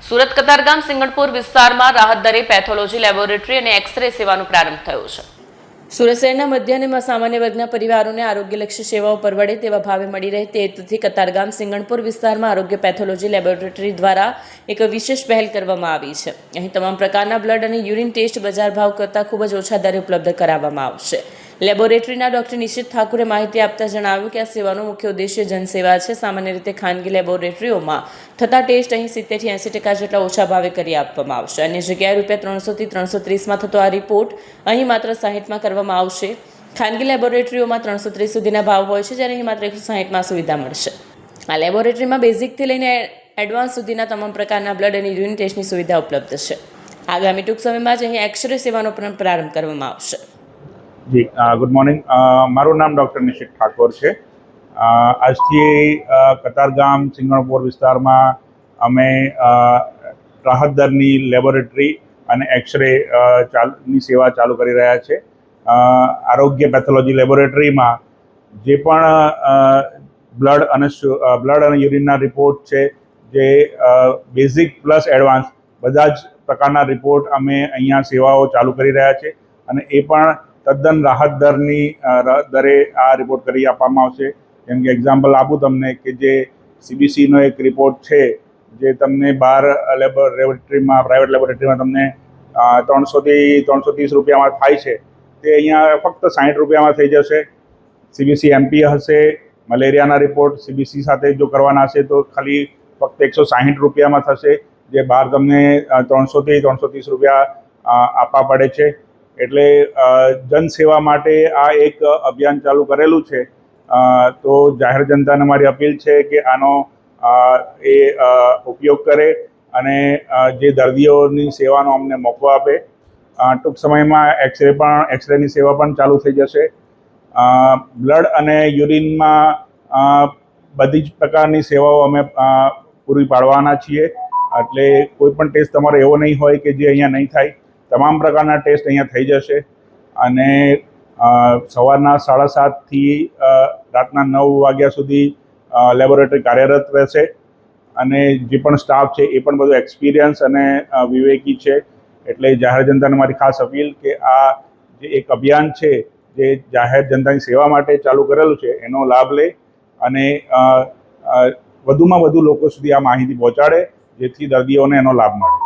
સુરત કતારગામ સિંગણપુર વિસ્તારમાં રાહત દરે પેથોલોજી લેબોરેટરી અને એક્સરે સેવાનો પ્રારંભ થયો છે। સુરત શહેરના મધ્ય અને સામાન્ય વર્ગના પરિવારોને આરોગ્યલક્ષી સેવાઓ પરવડે તેવા ભાવે મળી રહે તે હેતુથી કતારગામ સિંગણપુર વિસ્તારમાં આરોગ્ય પેથોલોજી લેબોરેટરી દ્વારા એક વિશેષ પહેલ કરવામાં આવી છે। અહીં તમામ પ્રકારના બ્લડ અને યુરિન ટેસ્ટ બજાર ભાવ કરતાં ખૂબ જ ઓછા દરે ઉપલબ્ધ કરાવવામાં આવશે। લેબોરેટરીના ડોક્ટર નિશિત ઠાકુરે માહિતી આપતા જણાવ્યું કે આ સેવાનો મુખ્ય ઉદ્દેશ્ય જનસેવા છે। સામાન્ય રીતે ખાનગી લેબોરેટરીઓમાં થતા ટેસ્ટ અહીં 70 થી 80% જેટલા ઓછા ભાવે કરી આપવામાં આવશે। અન્ય જગ્યાએ ₹300 થી 330માં થતો આ રિપોર્ટ અહીં માત્ર 60માં કરવામાં આવશે। ખાનગી લેબોરેટરીઓમાં 330 સુધીના ભાવ હોય છે, જ્યારે અહીં માત્ર 160માં સુવિધા મળશે। આ લેબોરેટરીમાં બેઝિકથી લઈને એડવાન્સ સુધીના તમામ પ્રકારના બ્લડ અને યુરિન ટેસ્ટની સુવિધા ઉપલબ્ધ છે। આગામી ટૂંક સમયમાં જ અહીં એક્સરે સેવાનો પણ પ્રારંભ કરવામાં આવશે। જી ગુડ મોર્નિંગ। મારું નામ ડૉક્ટર નિશિત ઠાકોર છે। આજથી કતારગામ સિંગણપુર વિસ્તારમાં અમે રાહત દરની લેબોરેટરી અને એક્સરે ની સેવા ચાલુ કરી રહ્યા છે। આરોગ્ય પેથોલોજી લેબોરેટરીમાં જે પણ બ્લડ અને યુરિનના રિપોર્ટ છે, જે બેઝિક પ્લસ એડવાન્સ બધા જ પ્રકારના રિપોર્ટ અમે અહીંયા સેવાઓ ચાલુ કરી રહ્યા છે અને એ પણ તદ્દન રાહત દરે આ રિપોર્ટ કરી આપવામાં આવશે। જેમ કે એક્ઝામ્પલ આપું તમને કે જે CBCનો એક રિપોર્ટ છે, જે તમને બહાર પ્રાઇવેટ લેબોરેટરીમાં તમને 300 થી 330 રૂપિયામાં થાય છે, તે અહીંયા ફક્ત 60 રૂપિયામાં થઈ જશે। CBC MP હશે। મલેરિયાના રિપોર્ટ CBC સાથે જો કરવાના હશે તો ખાલી ફક્ત 160 રૂપિયામાં થશે, જે બહાર તમને 300 થી 330 રૂપિયા આપવા પડે છે। એટલે જનસેવા માટે આ એક અભિયાન ચાલુ કરેલું છે। તો જાહેર જનતાને મારી અપીલ છે કે આનો ઉપયોગ કરે અને જે દર્દીઓની સેવાનો અમને મોકો આપે। ટૂંક સમયમાં એક્સરેની સેવા પણ ચાલુ થઈ જશે। બ્લડ અને યુરિનમાં બધી જ પ્રકારની સેવાઓ અમે પૂરી પાડવાના છીએ। એટલે કોઈ પણ ટેસ્ટ તમારો એવો નહીં હોય કે જે અહીંયા નહીં થાય। તમામ પ્રકારના ટેસ્ટ અહીંયા થઈ જશે અને સવારના 7:30 થી રાતના 9 વાગ્યા સુધી લેબોરેટરી કાર્યરત રહેશે અને જે પણ સ્ટાફ છે એ પણ બધો એક્સપિરિયન્સ અને વિવેકી છે। એટલે જાહેર જનતાને મારી ખાસ અપીલ કે આ જે એક અભિયાન છે, જે જાહેર જનતાની સેવા માટે ચાલુ કરેલું છે, એનો લાભ લે અને વધુમાં વધુ લોકો સુધી આ માહિતી પહોંચાડે, જેથી દર્દીઓને એનો લાભ મળે।